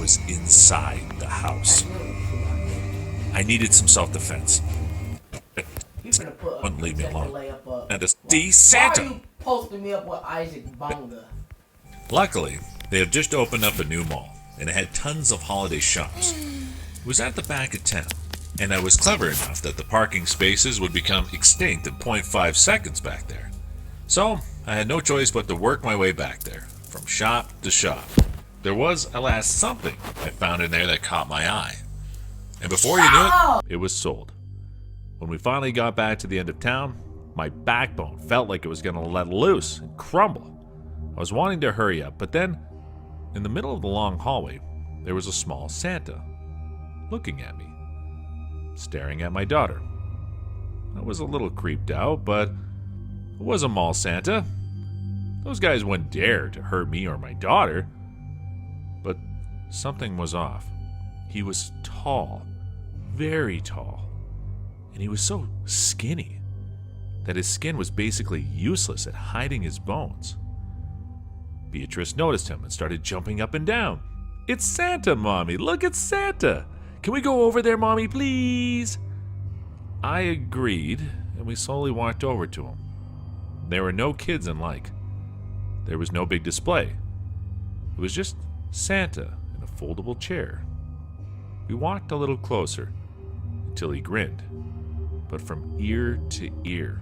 was inside the house. I needed some self-defense. Wouldn't leave me alone. And to see Santa. Why are you posting me up with Isaac Bonga? Luckily, they had just opened up a new mall, and it had tons of holiday shops. It was at the back of town, and I was clever enough that the parking spaces would become extinct in 0.5 seconds back there. So, I had no choice but to work my way back there, from shop to shop. There was, alas, something I found in there that caught my eye. And before you knew it was sold. When we finally got back to the end of town, my backbone felt like it was going to let loose and crumble. I was wanting to hurry up, but then, in the middle of the long hallway, there was a small Santa, looking at me, staring at my daughter. I was a little creeped out, but it was a mall Santa. Those guys wouldn't dare to hurt me or my daughter. But something was off. He was tall, very tall, and he was so skinny that his skin was basically useless at hiding his bones. Beatrice noticed him and started jumping up and down. "It's Santa, Mommy! Look, it's Santa! Can we go over there, Mommy, please?" I agreed, and we slowly walked over to him. There were no kids in like. There was no big display. It was just Santa in a foldable chair. We walked a little closer until he grinned, but from ear to ear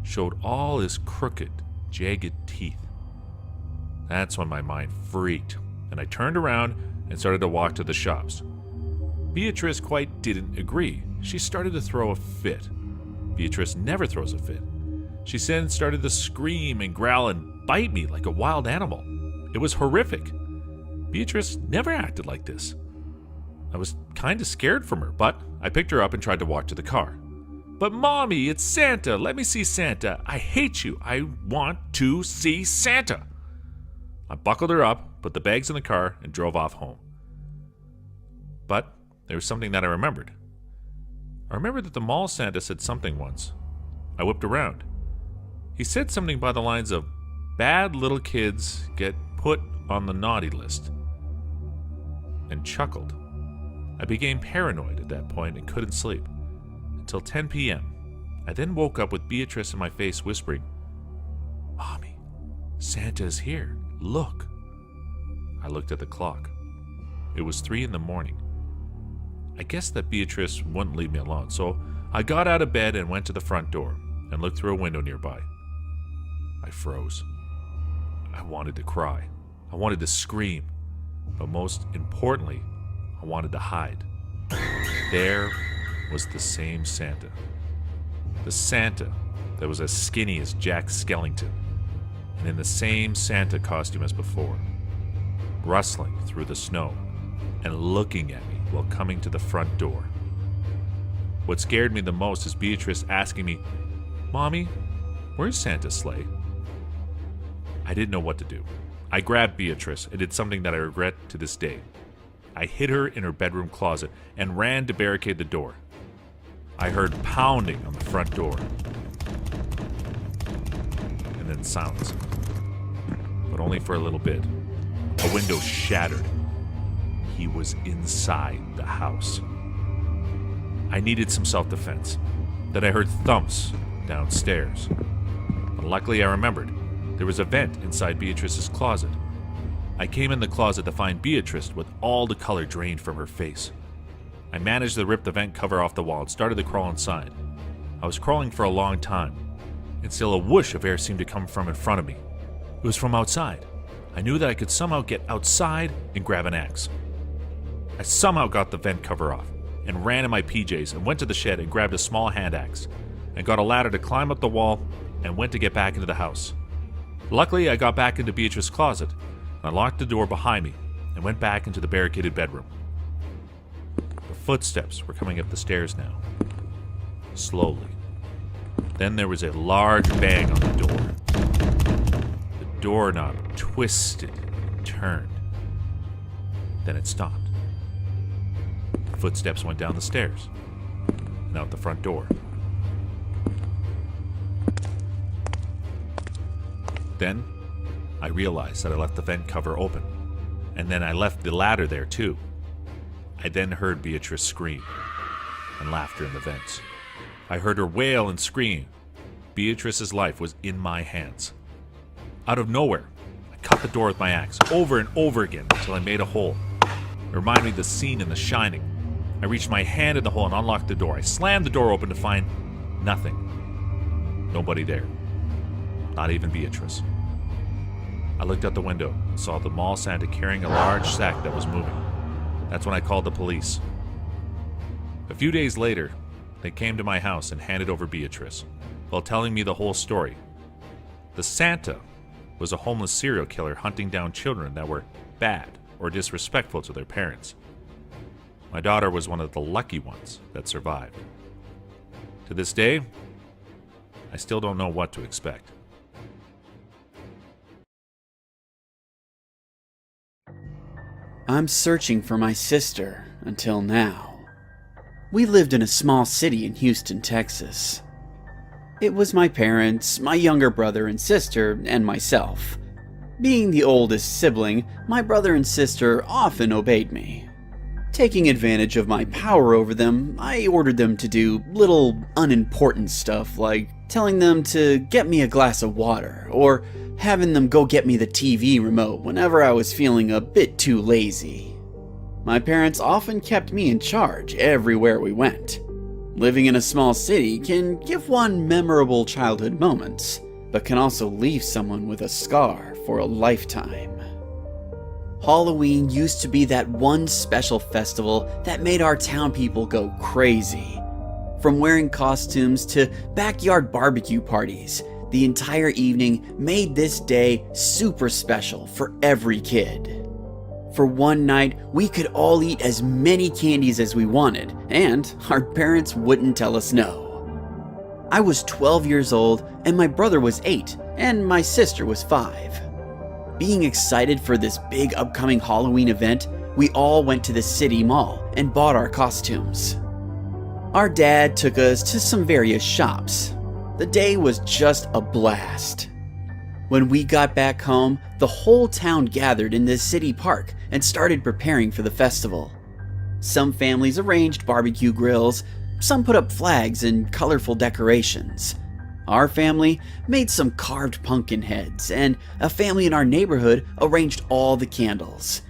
showed all his crooked, jagged teeth. That's when my mind freaked, and I turned around and started to walk to the shops. Beatrice quite didn't agree. She started to throw a fit. Beatrice never throws a fit. She then started to scream and growl and bite me like a wild animal. It was horrific. Beatrice never acted like this. I was kind of scared from her, but I picked her up and tried to walk to the car. "But Mommy, it's Santa. Let me see Santa. I hate you. I want to see Santa." I buckled her up, put the bags in the car, and drove off home. But there was something that I remembered. I remembered that the mall Santa said something once. I whipped around. He said something by the lines of, "Bad little kids get put on the naughty list," and chuckled. I became paranoid at that point and couldn't sleep until 10 p.m. I then woke up with Beatrice in my face whispering, "Mommy, Santa is here. Look." I looked at the clock. It was 3 in the morning. I guessed that Beatrice wouldn't leave me alone, so I got out of bed and went to the front door and looked through a window nearby. I froze. I wanted to cry. I wanted to scream. But most importantly, I wanted to hide. There was the same Santa. The Santa that was as skinny as Jack Skellington, and in the same Santa costume as before, rustling through the snow and looking at me while coming to the front door. What scared me the most is Beatrice asking me, "Mommy, where's Santa's sleigh?" I didn't know what to do. I grabbed Beatrice and did something that I regret to this day. I hid her in her bedroom closet and ran to barricade the door. I heard pounding on the front door, and then silence. But only for a little bit. A window shattered. He was inside the house. I needed some self-defense. Then I heard thumps downstairs. But luckily I remembered. There was a vent inside Beatrice's closet. I came in the closet to find Beatrice with all the color drained from her face. I managed to rip the vent cover off the wall and started to crawl inside. I was crawling for a long time, and still a whoosh of air seemed to come from in front of me. It was from outside. I knew that I could somehow get outside and grab an axe. I somehow got the vent cover off and ran in my PJs and went to the shed and grabbed a small hand axe and got a ladder to climb up the wall and went to get back into the house. Luckily, I got back into Beatrice's closet, and I locked the door behind me and went back into the barricaded bedroom. The footsteps were coming up the stairs now, slowly. Then there was a large bang on the door. The doorknob twisted and turned. Then it stopped. Footsteps went down the stairs and out the front door. Then I realized that I left the vent cover open, and then I left the ladder there too. I then heard Beatrice scream and laughter in the vents. I heard her wail and scream. Beatrice's life was in my hands. Out of nowhere, I cut the door with my axe over and over again until I made a hole. It reminded me of the scene in The Shining. I reached my hand in the hole and unlocked the door. I slammed the door open to find nothing. Nobody there. Not even Beatrice. I looked out the window and saw the mall Santa carrying a large sack that was moving. That's when I called the police. A few days later, they came to my house and handed over Beatrice, while telling me the whole story. The Santa was a homeless serial killer hunting down children that were bad or disrespectful to their parents. My daughter was one of the lucky ones that survived. To this day, I still don't know what to expect. I'm searching for my sister until now. We lived in a small city in Houston, Texas. It was my parents, my younger brother and sister, and myself. Being the oldest sibling, my brother and sister often obeyed me. Taking advantage of my power over them, I ordered them to do little unimportant stuff like telling them to get me a glass of water or having them go get me the TV remote whenever I was feeling a bit too lazy. My parents often kept me in charge everywhere we went. Living in a small city can give one memorable childhood moments, but can also leave someone with a scar for a lifetime. Halloween used to be that one special festival that made our town people go crazy. From wearing costumes to backyard barbecue parties, the entire evening made this day super special for every kid. For one night, we could all eat as many candies as we wanted, and our parents wouldn't tell us no. I was 12 years old, and my brother was 8, and my sister was 5. Being excited for this big upcoming Halloween event, we all went to the city mall and bought our costumes. Our dad took us to some various shops. The day was just a blast. When we got back home, the whole town gathered in the city park and started preparing for the festival. Some families arranged barbecue grills, some put up flags and colorful decorations. Our family made some carved pumpkin heads, and a family in our neighborhood arranged all the candles.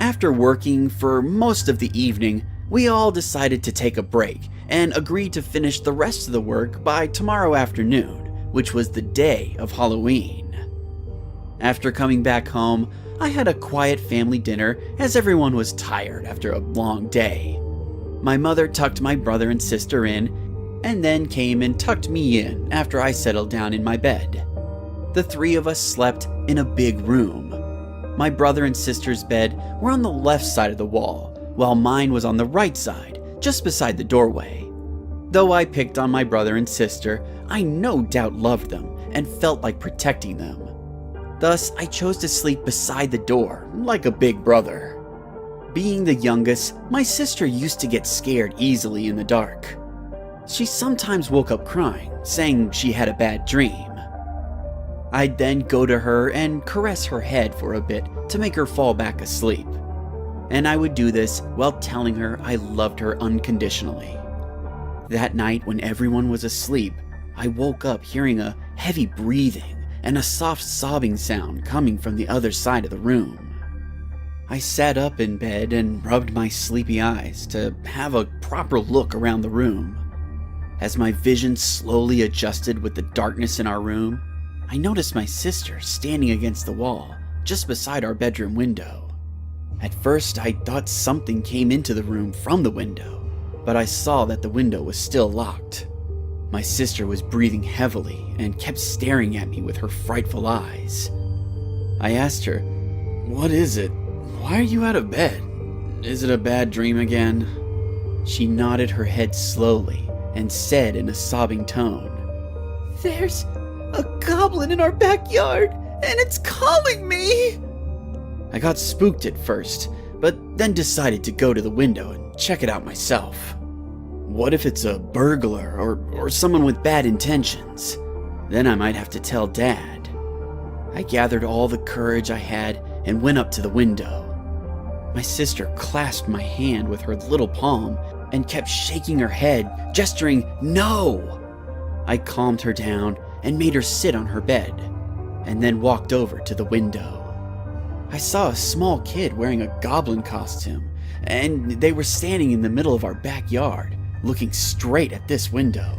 After working for most of the evening, we all decided to take a break and agreed to finish the rest of the work by tomorrow afternoon, which was the day of Halloween. After coming back home, I had a quiet family dinner as everyone was tired after a long day. My mother tucked my brother and sister in, and then came and tucked me in after I settled down in my bed. The three of us slept in a big room. My brother and sister's bed were on the left side of the wall, while mine was on the right side, just beside the doorway. Though I picked on my brother and sister, I no doubt loved them and felt like protecting them. Thus, I chose to sleep beside the door, like a big brother. Being the youngest, my sister used to get scared easily in the dark. She sometimes woke up crying, saying she had a bad dream. I'd then go to her and caress her head for a bit to make her fall back asleep. And I would do this while telling her I loved her unconditionally. That night, when everyone was asleep, I woke up hearing a heavy breathing and a soft sobbing sound coming from the other side of the room. I sat up in bed and rubbed my sleepy eyes to have a proper look around the room. As my vision slowly adjusted with the darkness in our room, I noticed my sister standing against the wall, just beside our bedroom window. At first, I thought something came into the room from the window, but I saw that the window was still locked. My sister was breathing heavily and kept staring at me with her frightful eyes. I asked her, "What is it? Why are you out of bed? Is it a bad dream again?" She nodded her head slowly and said in a sobbing tone, "There's a goblin in our backyard, and it's calling me!" I got spooked at first, but then decided to go to the window and check it out myself. What if it's a burglar or someone with bad intentions? Then I might have to tell Dad. I gathered all the courage I had and went up to the window. My sister clasped my hand with her little palm and kept shaking her head, gesturing no. I calmed her down and made her sit on her bed, and then walked over to the window. I saw a small kid wearing a goblin costume, and they were standing in the middle of our backyard, looking straight at this window.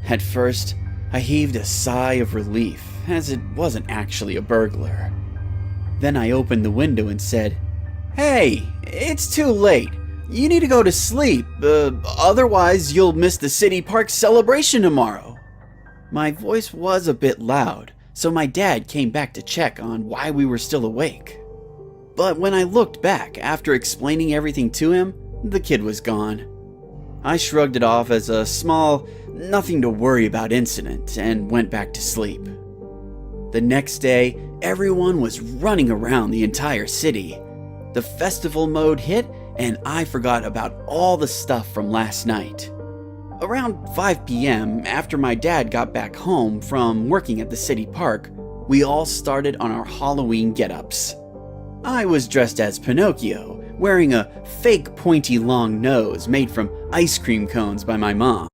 At first, I heaved a sigh of relief, as it wasn't actually a burglar. Then I opened the window and said, "Hey, it's too late. You need to go to sleep, otherwise you'll miss the city park celebration tomorrow." My voice was a bit loud, so my dad came back to check on why we were still awake. But when I looked back after explaining everything to him, the kid was gone. I shrugged it off as a small, nothing to worry about incident and went back to sleep. The next day, everyone was running around the entire city. The festival mode hit, and I forgot about all the stuff from last night. Around 5 p.m., after my dad got back home from working at the city park, we all started on our Halloween get-ups. I was dressed as Pinocchio, wearing a fake pointy long nose made from ice cream cones by my mom.